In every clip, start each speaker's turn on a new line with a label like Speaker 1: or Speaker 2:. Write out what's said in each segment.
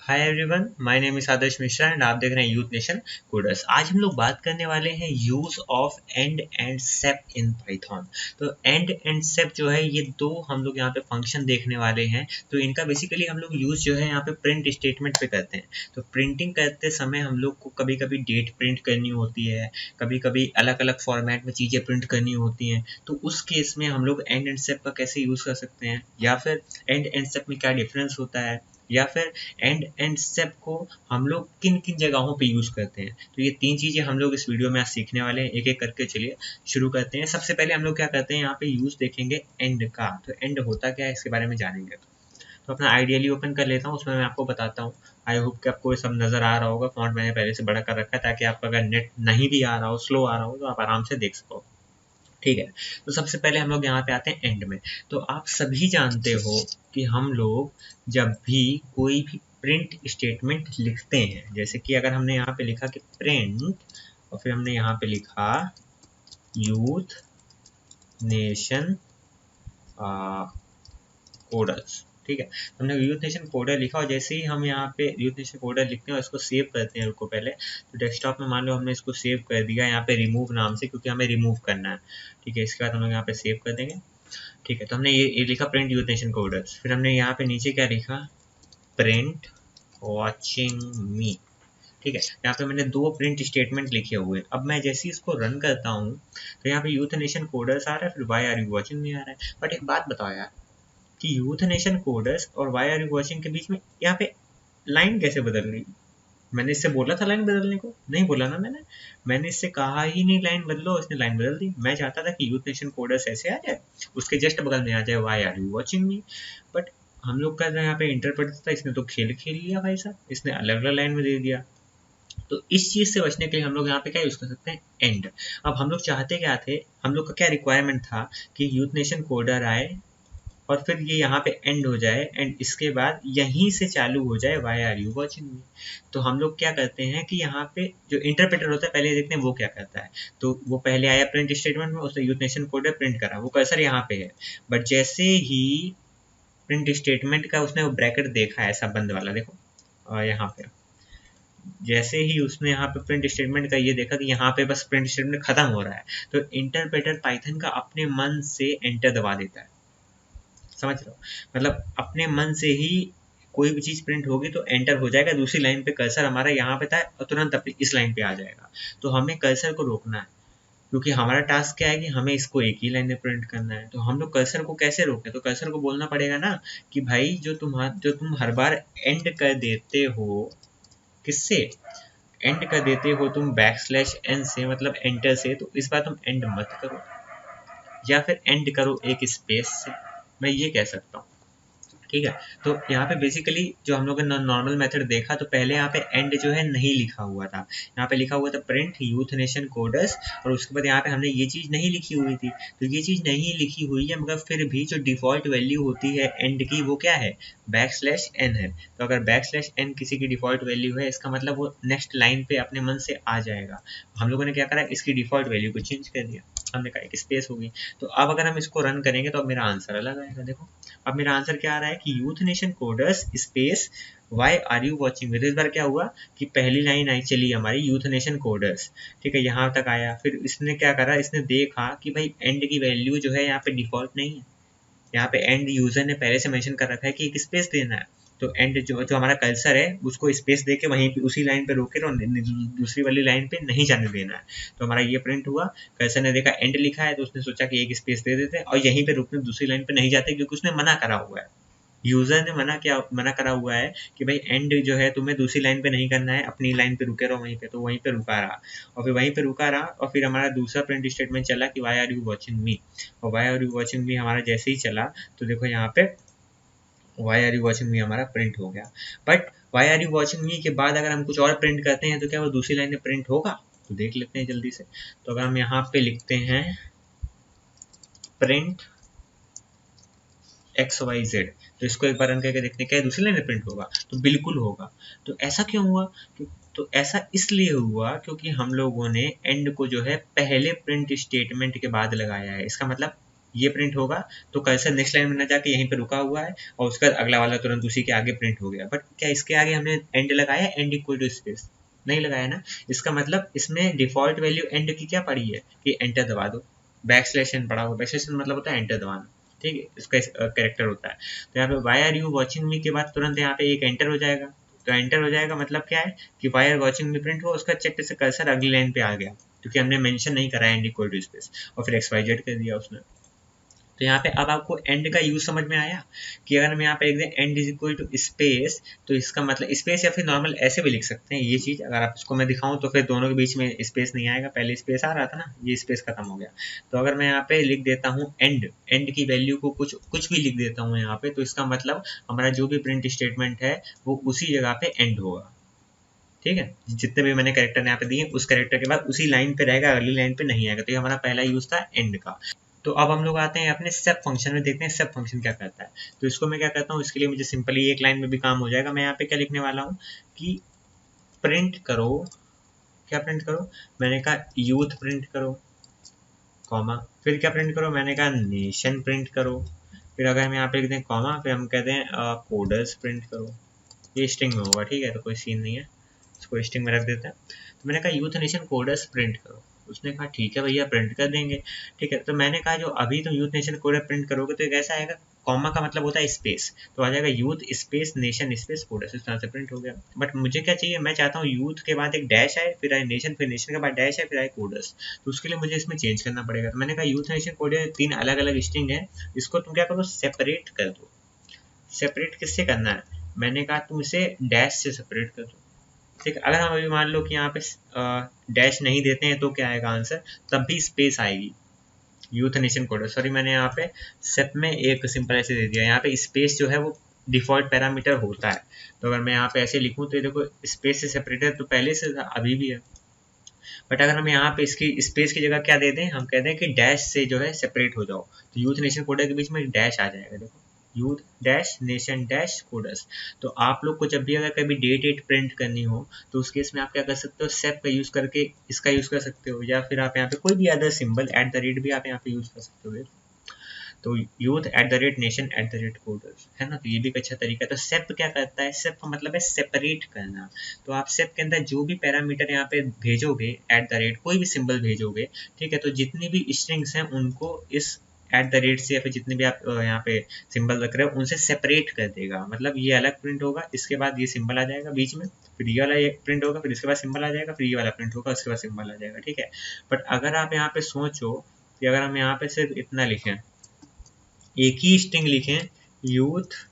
Speaker 1: Hi everyone, my name is Adarsh Mishra and आप देख रहे हैं यूथ नेशन कोडर्स। आज हम लोग बात करने वाले हैं use of and and shape in Python. तो एंड एंड सेप जो है ये दो हम लोग यहाँ पे फंक्शन देखने वाले हैं। तो इनका बेसिकली हम लोग यूज जो है यहाँ पे प्रिंट स्टेटमेंट पे करते हैं। तो प्रिंटिंग करते समय हम लोग को कभी कभी डेट प्रिंट करनी होती है, कभी कभी अलग अलग फॉर्मेट में चीज़ें प्रिंट करनी होती हैं। तो उस केस में हम लोग एंड एंड सेप का कैसे यूज़ कर सकते हैं, या फिर एंड एंड सेप में क्या डिफरेंस होता है, या फिर एंड एंड स्टेप को हम लोग किन किन जगहों पे यूज़ करते हैं। तो ये तीन चीज़ें हम लोग इस वीडियो में आज सीखने वाले हैं। एक एक करके चलिए शुरू करते हैं। सबसे पहले हम लोग क्या करते हैं, यहाँ पे यूज़ देखेंगे एंड का। तो एंड होता क्या है इसके बारे में जानेंगे। तो अपना आइडियली ओपन कर लेता हूँ, उसमें मैं आपको बताता हूँ। आई होप कि आपको ये सब नज़र आ रहा होगा। फॉन्ट मैंने पहले से बड़ा कर रखा है ताकि आपका अगर नेट नहीं भी आ रहा हो, स्लो आ रहा हो, तो आप आराम से देख सको। ठीक है, तो सबसे पहले हम लोग यहाँ पे आते हैं एंड में। तो आप सभी जानते हो कि हम लोग जब भी कोई भी प्रिंट स्टेटमेंट लिखते हैं, जैसे कि अगर हमने यहाँ पे लिखा कि प्रिंट और फिर हमने यहाँ पे लिखा यूथ नेशन कोडर्स, ठीक है। तो हमने यूथ नेशन कोडर लिखा और जैसे ही हम यहाँ पे यूथ नेशन कोडर लिखते हैं और इसको सेव करते हैं उसको पहले, तो डेस्कटॉप में मान लो हमने इसको सेव कर दिया यहाँ पे रिमूव नाम से, क्योंकि हमें रिमूव करना है। ठीक है, इसके बाद हम लोग यहाँ पे सेव कर देंगे। ठीक है, तो हमने ये लिखा प्रिंट यूथ नेशन कोडर्स। फिर हमने यहाँ पे नीचे क्या लिखा, प्रिंट वॉचिंग मी। ठीक है, यहाँ पे मैंने दो प्रिंट स्टेटमेंट लिखे हुए हैं। अब मैं जैसे ही इसको रन करता हूँ तो यहाँ पे यूथ नेशन कोडर्स आ रहा है, फिर why are you watching me आ रहा है। बट एक बात बताओ यार, कि यूथ नेशन कोडर्स और वाई आर यू वॉचिंग के बीच में यहाँ पे लाइन कैसे बदल गई? मैंने इससे बोला था लाइन बदलने को? नहीं बोला ना मैंने इससे कहा ही नहीं लाइन बदलो, इसने लाइन बदल दी। मैं चाहता था कि यूथ नेशन कोडर्स ऐसे आ जाए, उसके जस्ट बगल में आ जाए why are you watching me. But हम लोग कर रहे हैं यहाँ पे इंटरप्रेटर था, इसने तो खेल खेल लिया भाई साहब, इसने अलग अलग लाइन में दे दिया। तो इस चीज से बचने के लिए हम लोग यहाँ पे क्या यूज कर सकते हैं, एंड। अब हम लोग चाहते क्या थे, हम लोग का क्या रिक्वायरमेंट था कि यूथ नेशन कोडर आए और फिर ये यहाँ पे एंड हो जाए, एंड इसके बाद यहीं से चालू हो जाए why are you watching me. तो हम लोग क्या करते हैं कि यहाँ पे जो इंटरप्रेटर होता है, पहले देखते हैं वो क्या करता है। तो वो पहले आया प्रिंट स्टेटमेंट में, उसने यूथ नेशन कोडर प्रिंट करा, वो कर्सर यहाँ पे है। बट जैसे ही प्रिंट स्टेटमेंट का उसने वो ब्रैकेट देखा, ऐसा बंद वाला देखो, और यहाँ पे जैसे ही उसने यहाँ पे प्रिंट स्टेटमेंट का ये देखा कि यहाँ पे बस प्रिंट स्टेटमेंट खत्म हो रहा है, तो इंटरप्रेटर पाइथन का अपने मन से एंटर दबा देता है। समझ रहे हो, मतलब अपने मन से ही कोई भी चीज प्रिंट होगी तो एंटर हो जाएगा, दूसरी लाइन पे कर्सर हमारा यहाँ पे था और तुरंत अपनी इस लाइन पे आ जाएगा। तो हमें कर्सर को रोकना है, क्योंकि हमारा टास्क क्या है कि हमें इसको एक ही लाइन में प्रिंट करना है। तो हम लोग कर्सर को कैसे रोकें, तो कर्सर को बोलना पड़ेगा ना कि भाई जो तुम हर बार एंड कर देते हो, किससे एंड कर देते हो तुम, बैकस्लैश n से, मतलब एंटर से, तो इस बार तुम एंड मत करो, या फिर एंड करो एक स्पेस से। मैं ये कह सकता हूँ। ठीक है, तो यहाँ पे बेसिकली जो हम लोग ने नॉर्मल मेथड देखा, तो पहले यहाँ पे एंड जो है नहीं लिखा हुआ था, यहाँ पे लिखा हुआ था प्रिंट यूथ नेशन कोडर्स, और उसके बाद यहाँ पे हमने ये चीज़ नहीं लिखी हुई थी। तो ये चीज़ नहीं लिखी हुई है, मगर फिर भी जो डिफ़ॉल्ट वैल्यू होती है एंड की, वो क्या है, बैकस्लैश n है। तो अगर बैकस्लैश n किसी की डिफ़ॉल्ट वैल्यू है, इसका मतलब वो नेक्स्ट लाइन पे अपने मन से आ जाएगा। हम लोगों ने क्या करा, इसकी डिफ़ॉल्ट वैल्यू को चेंज कर दिया, हमने कहा एक स्पेस होगी। तो अब अगर हम इसको रन करेंगे तो अब मेरा आंसर अलग आएगा। देखो अब मेरा आंसर क्या आ रहा है कि youth nation coders space why are you watching me. तो इस बार क्या हुआ कि पहली लाइन आई चली हमारी यूथ नेशन कोडर्स, ठीक है, यहाँ तक आया। फिर इसने क्या करा, इसने देखा कि भाई एंड की वैल्यू जो है यहाँ पे डिफॉल्ट नहीं है, यहाँ पे एंड यूजर ने पहले से मेंशन कर रखा है कि एक स्पेस देना है। तो एंड जो हमारा कर्सर है उसको स्पेस दे के वहीं पे उसी लाइन पे रोके, और दूसरी वाली लाइन पे नहीं जाने देना है। तो हमारा ये प्रिंट हुआ, कर्सर ने देखा एंड लिखा है तो उसने सोचा कि एक स्पेस दे देते हैं और यहीं पे रुकने, दूसरी लाइन पे नहीं जाते, क्योंकि उसने मना करा हुआ है, यूजर ने मना करा हुआ है कि भाई एंड जो है तुम्हें दूसरी लाइन पे नहीं करना है, अपनी लाइन पे रुके रहो वहीं पे। तो वहीं पे रुका रहा, और फिर वहीं पे रुका रहा, और फिर हमारा दूसरा प्रिंट स्टेटमेंट चला कि why are you watching me. और why are you watching me हमारा जैसे ही चला, तो देखो यहाँ पे why are you watching me हमारा प्रिंट हो गया। But why are you watching me के बाद अगर हम कुछ और प्रिंट करते हैं तो क्या वो दूसरी लाइन में प्रिंट होगा? तो देख लेते हैं जल्दी से। तो अगर हम यहाँ पे लिखते हैं प्रिंट एक्स वाई जेड, तो इसको एक बार रन करके देखते हैं क्या दूसरी लाइन में प्रिंट होगा? तो बिल्कुल होगा। तो ऐसा क्यों हुआ? तो ऐसा इसलिए हुआ क्योंकि हम लोगों ने एंड को जो है पहले प्रिंट स्टेटमेंट के बाद लगाया है। इसका मतलब ये प्रिंट होगा तो कर्सर नेक्स्ट लाइन में ना जाके यहीं पे रुका हुआ है और उसका अगला वाला तुरंत उसी के आगे प्रिंट हो गया। बट क्या इसके आगे हमने एंड लगाया, एंड इक्वल टू स्पेस नहीं लगाया ना। इसका मतलब इसमें डिफॉल्ट वैल्यू एंड की क्या पड़ी है कि एंटर दबा दो, बैक स्लैश एन पड़ा हुआ, बैक स्लैश एन मतलब होता है एंटर दबाना, ठीक है, इसका कैरेक्टर होता है। तो यहाँ पे why are you watching me के बाद तुरंत यहाँ पे एक एंटर हो जाएगा। तो एंटर हो जाएगा मतलब क्या है कि why are watching me print हुआ, उसका चेक से कर्सर अगली लाइन पे आ गया क्योंकि हमने मेंशन नहीं करा एंड इक्वल टू स्पेस और फिर XYZ कर दिया उसने। तो यहाँ पे अब आपको एंड का यूज समझ में आया कि अगर हम यहाँ पे लिख दें end is equal to space, तो इसका मतलब स्पेस या फिर नॉर्मल ऐसे भी लिख सकते हैं ये चीज़। अगर आप इसको मैं दिखाऊं तो फिर दोनों के बीच में स्पेस नहीं आएगा, पहले स्पेस आ रहा था ना, ये स्पेस खत्म हो गया। तो अगर मैं यहाँ पे लिख देता हूँ एंड, एंड की वैल्यू को कुछ भी लिख देता हूँ यहाँ पे, तो इसका मतलब हमारा जो भी प्रिंट स्टेटमेंट है वो उसी जगह पे एंड होगा, ठीक है। जितने भी मैंने कैरेक्टर यहाँ पे दिए उस कैरेक्टर के बाद उसी लाइन पे रहेगा, अगली लाइन पे नहीं आएगा। तो ये हमारा पहला यूज था एंड का। तो अब हम लोग आते हैं अपने स्टेप फंक्शन में, देखते हैं स्टेप फंक्शन क्या करता है। तो इसको मैं क्या करता हूँ, इसके लिए मुझे सिंपली एक लाइन में भी काम हो जाएगा। मैं यहाँ पे क्या लिखने वाला हूँ कि प्रिंट करो, क्या प्रिंट करो, मैंने कहा यूथ प्रिंट करो, कॉमा, फिर क्या प्रिंट करो, मैंने कहा नेशन प्रिंट करो। फिर अगर हम यहाँ पे लिख दें कॉमा, फिर हम कहते हैं कोडर्स प्रिंट करो। ये स्ट्रिंग में होगा, ठीक है, तो कोई सीन नहीं है, इसको स्ट्रिंग में रख देते हैं। तो मैंने कहा यूथ नेशन कोडर्स प्रिंट करो, उसने कहा ठीक है भैया प्रिंट कर देंगे, ठीक है। तो मैंने कहा जो अभी तो यूथ नेशन कोडर प्रिंट करोगे तो एक ऐसा आएगा, कॉमा का मतलब होता है स्पेस, तो आ जाएगा youth space nation space coders, इस तरह से प्रिंट हो गया। बट मुझे क्या चाहिए, मैं चाहता हूँ यूथ के बाद एक डैश आए, फिर आए नेशन, फिर नेशन के बाद डैश आए, फिर आए कोडर्स। तो उसके लिए मुझे इसमें चेंज करना पड़ेगा। तो मैंने कहा यूथ नेशन कोडर 3 अलग अलग स्ट्रिंग है, इसको तुम क्या करो सेपरेट कर दो। सेपरेट किससे करना है, मैंने कहा तुम इसे डैश से सेपरेट कर दो, ठीक है। अगर हम अभी मान लो कि यहाँ पे डैश नहीं देते हैं तो क्या आएगा आंसर, तब भी स्पेस आएगी यूथ नेशन कोड। सॉरी मैंने यहाँ पे सेप में एक सिंपल ऐसे दे दिया, यहाँ पे स्पेस जो है वो डिफॉल्ट पैरामीटर होता है। तो अगर मैं यहाँ पे ऐसे लिखूँ तो ये देखो स्पेस से सेपरेटेड तो पहले से था, अभी भी है। बट अगर हम यहाँ पे इसकी स्पेस की जगह क्या दे दें, हम कहते हैं कि डैश से जो है सेपरेट हो जाओ, तो यूथ नेशन कोडर के बीच में डैश आ जाएगा, देखो youth dash nation dash coders. तो आप लोग को जब भी अगर कभी डेट प्रिंट करनी हो तो उस केस में आप क्या कर सकते हो, सेप का यूज करके इसका यूज कर सकते हो, या फिर आप यहाँ पे कोई भी अदर सिंबल @ भी आप यहाँ पे यूज कर सकते हो। तो यूथ @नेशन @कोडर्स है ना, तो ये भी एक अच्छा तरीका है। तो सेप क्या करता है, सेप का मतलब है सेपरेट करना। तो आप सेप के अंदर जो भी पैरामीटर यहाँ पे भेजोगे, कोई भी सिंबल भेजोगे, ठीक है, तो जितनी भी स्ट्रिंग्स हैं उनको इस @ से या फिर जितने भी आप यहाँ पे सिंबल रख रहे हो उनसे सेपरेट कर देगा। मतलब ये अलग प्रिंट होगा, इसके बाद ये सिंबल आ जाएगा बीच में, फिर ये वाला एक प्रिंट होगा, फिर इसके बाद सिंबल आ जाएगा, फिर ये वाला प्रिंट होगा, उसके बाद सिंबल आ जाएगा, ठीक है। बट अगर आप यहाँ पे सोचो कि अगर हम यहाँ पे सिर्फ इतना लिखें, एक ही स्ट्रिंग लिखें यूथ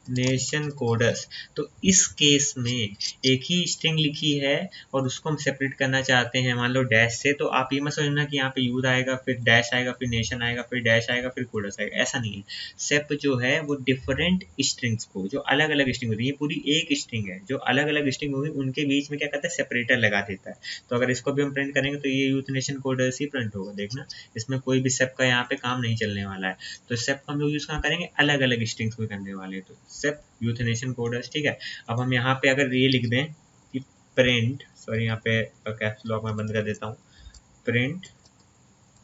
Speaker 1: नेशन कोडर्स, तो इस केस में एक ही स्ट्रिंग लिखी है और उसको हम सेपरेट करना चाहते हैं मान लो डैश से, तो आप ये मत समझना कि यहाँ पे यूथ आएगा फिर डैश आएगा फिर नेशन आएगा फिर डैश आएगा फिर कोडर्स आएगा, ऐसा नहीं है। सेप जो है वो डिफरेंट स्ट्रिंग्स को, जो अलग अलग स्ट्रिंग होती है, ये पूरी एक स्ट्रिंग है, जो अलग अलग स्ट्रिंग होगी उनके बीच में क्या करता है, सेपरेटर लगा देता है। तो अगर इसको भी हम प्रिंट करेंगे तो ये यूथ नेशन कोडर्स ही प्रिंट होगा, देखना इसमें कोई भी सेप का यहाँ पे काम नहीं चलने वाला है। तो सेप हम लोग यूज कहाँ करेंगे, अलग अलग स्ट्रिंग्स में करने वाले हैं, तो सेप यूथ नेशन कोडर्स, ठीक है। अब हम यहाँ पे अगर ये लिख दें कि प्रिंट, सॉरी यहाँ पे कैप्स लॉक में बंद कर देता हूँ, प्रिंट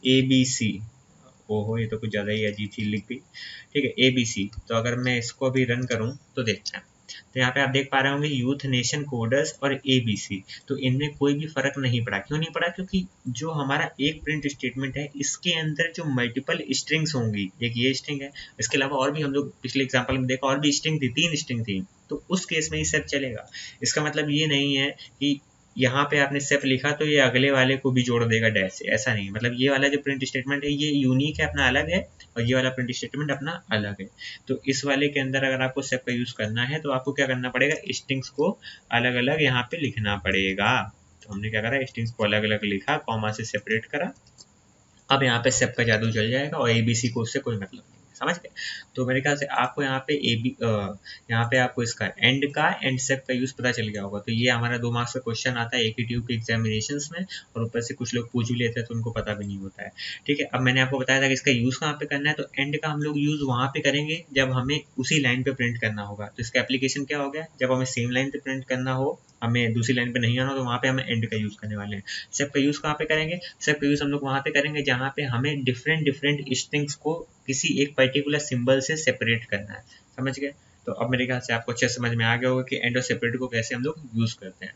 Speaker 1: ABC, ओहो ये तो कुछ ज़्यादा ही अजीब चीज लिख दी, ठीक है, ABC। तो अगर मैं इसको अभी रन करूँ तो देखते हैं, तो यहाँ पे आप देख पा रहे होंगे यूथ नेशन कोडर्स और ABC, तो इनमें कोई भी फर्क नहीं पड़ा। क्यों नहीं पड़ा, क्योंकि जो हमारा एक प्रिंट स्टेटमेंट है इसके अंदर जो मल्टीपल स्ट्रिंग्स होंगी, एक ये स्ट्रिंग है, इसके अलावा और भी हम लोग पिछले एग्जाम्पल में देखा और भी स्ट्रिंग थी, 3 स्ट्रिंग थी, तो उस केस में ये सब चलेगा। इसका मतलब ये नहीं है कि यहाँ पे आपने सेप लिखा तो ये अगले वाले को भी जोड़ देगा डैश से, ऐसा नहीं। मतलब ये वाला जो प्रिंट स्टेटमेंट है ये यूनिक है, अपना अलग है, और ये वाला प्रिंट स्टेटमेंट अपना अलग है। तो इस वाले के अंदर अगर आपको सेप का यूज करना है तो आपको क्या करना पड़ेगा, स्ट्रिंग्स को अलग अलग यहाँ पे लिखना पड़ेगा। तो हमने क्या करा, स्ट्रिंग्स को अलग अलग लिखा, कॉमा से सेपरेट करा। अब यहाँ पे सेप का जादू चल जाएगा और ABC को उससे कोई मतलब नहीं। समझ गए। तो मेरे ख्याल से आपको यहाँ पे यहाँ पे आपको इसका एंड सेप का यूज पता चल गया होगा। तो ये हमारा 2 मार्क्स का क्वेश्चन आता है APTU के एग्जामिनेशंस में, और ऊपर से कुछ लोग पूछ भी लेते हैं तो उनको पता भी नहीं होता है। ठीक है, अब मैंने आपको बताया था कि इसका यूज कहाँ पे करना है। तो एंड का हम लोग यूज वहां पे करेंगे जब हमें उसी लाइन पे प्रिंट करना होगा। तो इसका एप्लीकेशन क्या हो गया, जब हमें सेम लाइन पे प्रिंट करना हो, हमें दूसरी लाइन पे नहीं आना हो, तो वहाँ पे हमें एंड का यूज करने वाले हैं। सेप का यूज कहाँ पे करेंगे, सेप का यूज हम लोग वहाँ पे करेंगे जहाँ पे हमें डिफरेंट डिफरेंट स्ट्रिंग्स को किसी एक पर्टिकुलर सिंबल से सेपरेट करना है। समझ गए। तो अब मेरे ख्याल से आपको अच्छे समझ में आ गया होगा कि एंड और सेपरेट को कैसे हम लोग यूज करते हैं।